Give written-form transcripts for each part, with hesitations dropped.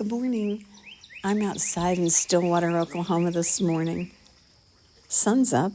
Good morning. I'm outside in Stillwater, Oklahoma this morning. Sun's up.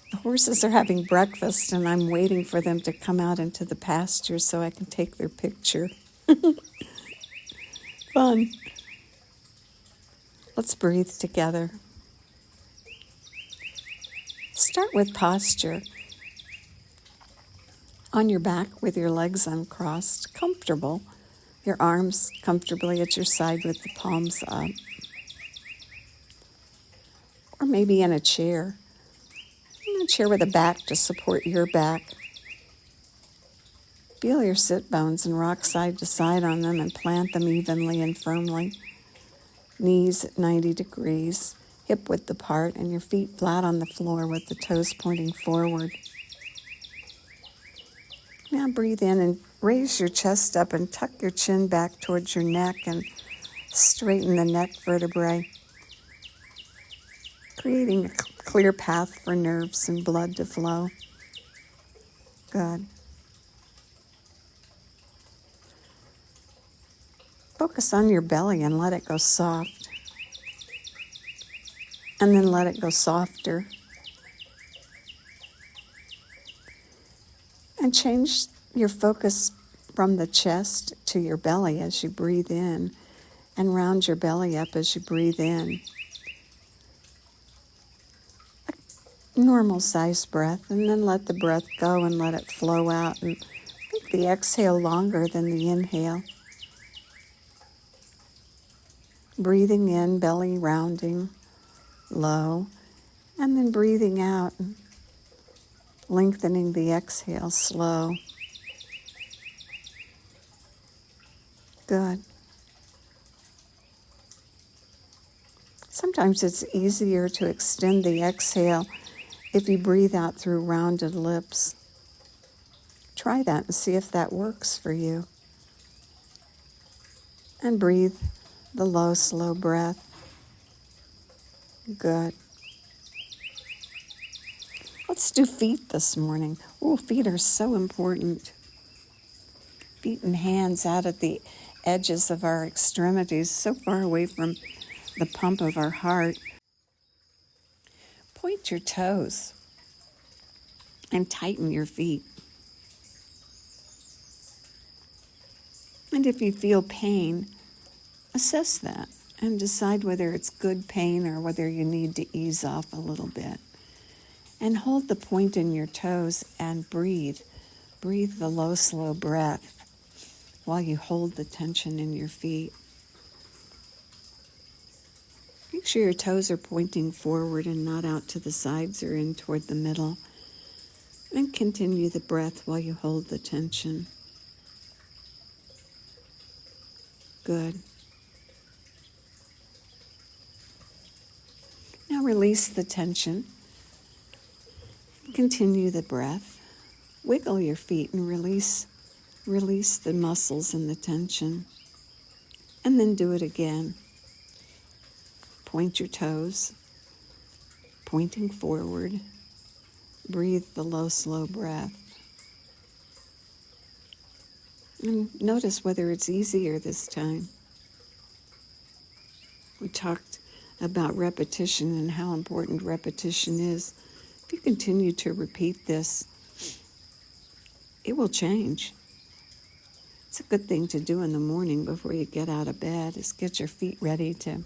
The horses are having breakfast, and I'm waiting for them to come out into the pasture so I can take their picture. Fun. Let's breathe together. Start with posture. On your back with your legs uncrossed, comfortable. Your arms comfortably at your side with the palms up. Or maybe in a chair. In a chair with a back to support your back. Feel your sit bones and rock side to side on them and plant them evenly and firmly. Knees at 90 degrees, hip width apart, and your feet flat on the floor with the toes pointing forward. Now breathe in and raise your chest up and tuck your chin back towards your neck and straighten the neck vertebrae, creating a clear path for nerves and blood to flow. Good. Focus on your belly and let it go soft. And then let it go softer. And change your focus from the chest to your belly as you breathe in, and round your belly up as you breathe in. A normal size breath, and then let the breath go and let it flow out, and make the exhale longer than the inhale. Breathing in, belly rounding, low, and then breathing out, lengthening the exhale, slow. Good. Sometimes it's easier to extend the exhale if you breathe out through rounded lips. Try that and see if that works for you. And breathe the low, slow breath. Good. Let's do feet this morning. Oh, feet are so important. Feet and hands out at the edges of our extremities, so far away from the pump of our heart. Point your toes and tighten your feet. And if you feel pain, assess that and decide whether it's good pain or whether you need to ease off a little bit. And hold the point in your toes and breathe. Breathe the low, slow breath while you hold the tension in your feet. Make sure your toes are pointing forward and not out to the sides or in toward the middle. And continue the breath while you hold the tension. Good. Now release the tension. Continue the breath. Wiggle your feet and release the muscles and the tension. And then do it again. Point your toes, pointing forward. Breathe the low, slow breath. And notice whether it's easier this time. We talked about repetition and how important repetition is. If you continue to repeat this, it will change. It's a good thing to do in the morning before you get out of bed, is get your feet ready to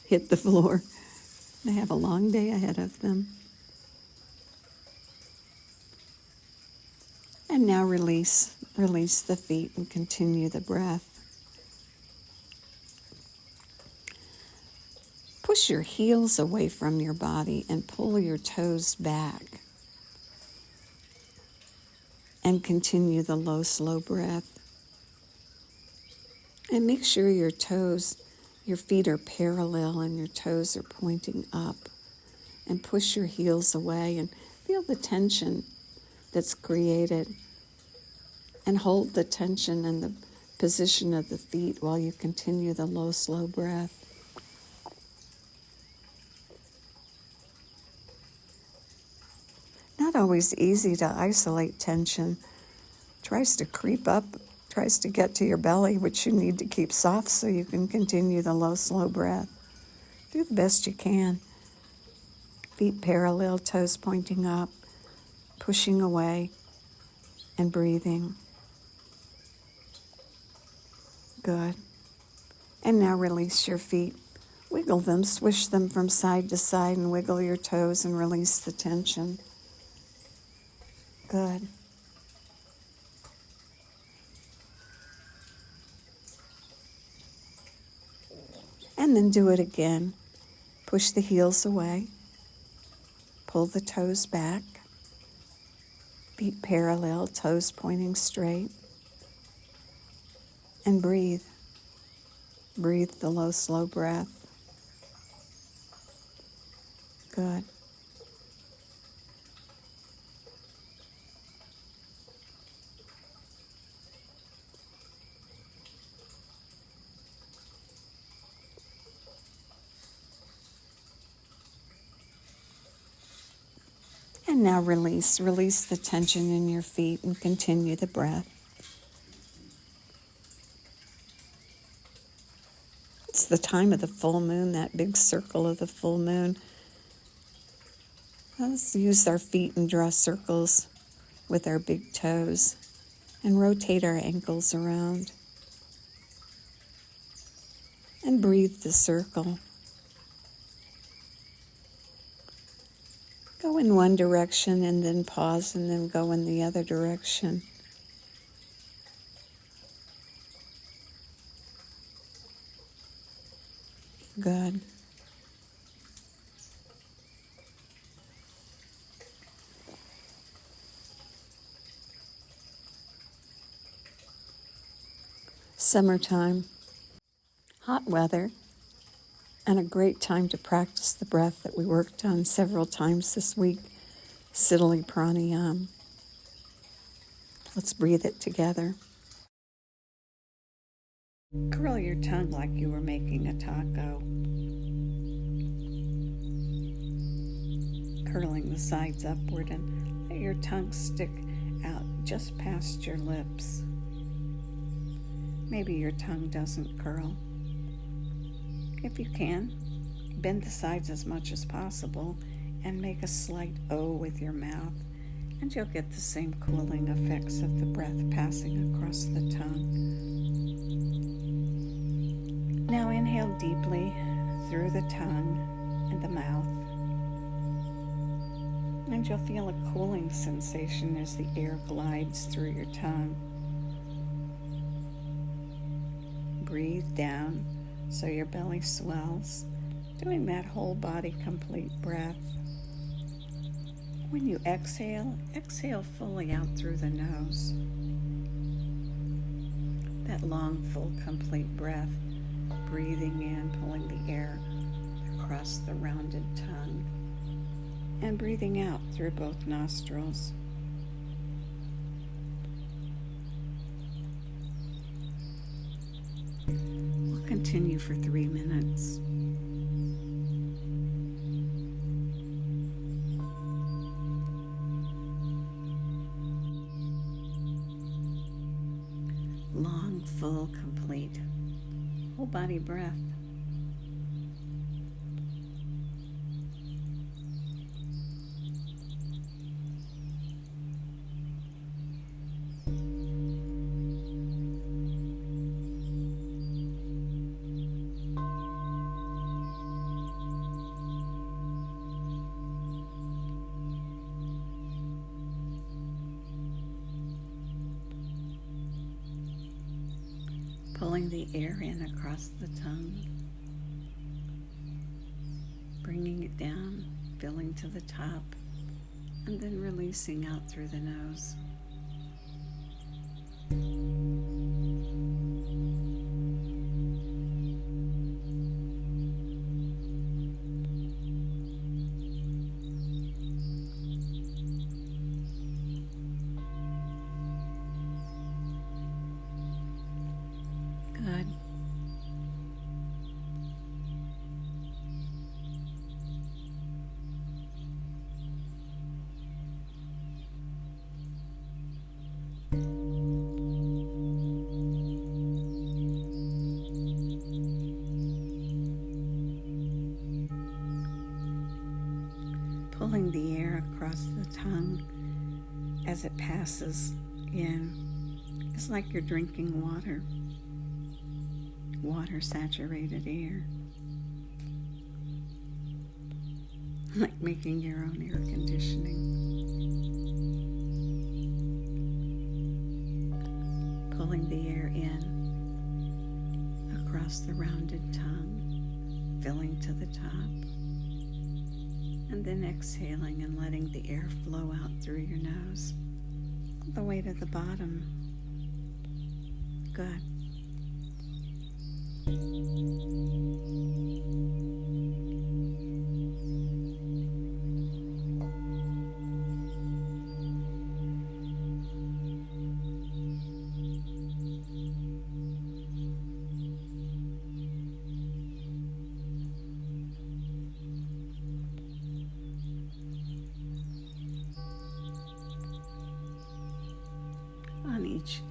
hit the floor. They have a long day ahead of them. And now release the feet and continue the breath. Push your heels away from your body and pull your toes back. And continue the low, slow breath. And make sure your feet are parallel and your toes are pointing up. And push your heels away and feel the tension that's created. And hold the tension and the position of the feet while you continue the low, slow breath. Not always easy to isolate tension. Tries to creep up tries to get to your belly, which you need to keep soft so you can continue the low, slow breath. Do the best you can. Feet parallel, toes pointing up, pushing away and breathing. Good. And now release your feet. Wiggle them, swish them from side to side, and wiggle your toes and release the tension. Good. And then do it again. Push the heels away. Pull the toes back. Feet parallel, toes pointing straight. And breathe. Breathe the low, slow breath. Good. And now release. Release the tension in your feet and continue the breath. It's the time of the full moon, that big circle of the full moon. Let's use our feet and draw circles with our big toes and rotate our ankles around. And breathe the circle. Go in one direction and then pause and then go in the other direction. Good. Summertime, hot weather, and a great time to practice the breath that we worked on several times this week, Siddhali Pranayam. Let's breathe it together. Curl your tongue like you were making a taco. Curling the sides upward and let your tongue stick out just past your lips. Maybe your tongue doesn't curl. If you can, bend the sides as much as possible and make a slight O with your mouth, and you'll get the same cooling effects of the breath passing across the tongue. Now inhale deeply through the tongue and the mouth, and you'll feel a cooling sensation as the air glides through your tongue. Breathe down so your belly swells, doing that whole body complete breath. When you exhale, exhale fully out through the nose. That long, full, complete breath, breathing in, pulling the air across the rounded tongue, and breathing out through both nostrils. We'll continue for 3 minutes. Long, full, complete, whole body breath. Pulling the air in across the tongue, bringing it down, filling to the top, and then releasing out through the nose. Good. the tongue as it passes in. It's like you're drinking water, water-saturated air, like making your own air conditioning. Pulling the air in across the rounded tongue, filling to the top, and then exhaling and letting the air flow out through your nose, all the way to the bottom. Good. On each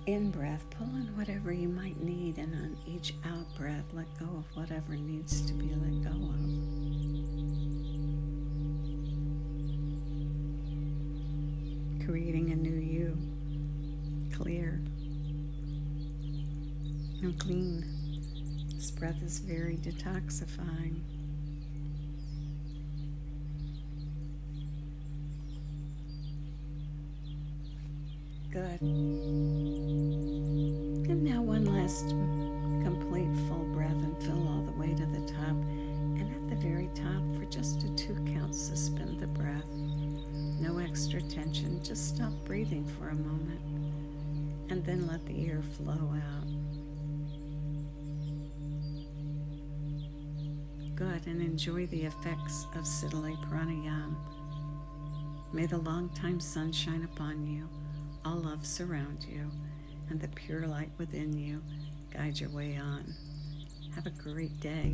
in-breath, pull in whatever you might need, and on each out-breath, let go of whatever needs to be let go of. Creating a new you, clear and clean. This breath is very detoxifying. Good. And now one last complete full breath and fill all the way to the top. And at the very top, for just a 2 count, suspend the breath. No extra tension. Just stop breathing for a moment. And then let the air flow out. Good. And enjoy the effects of Siddhale Pranayama. May the long-time sun shine upon you. All love surround you, and the pure light within you guide your way on. Have a great day.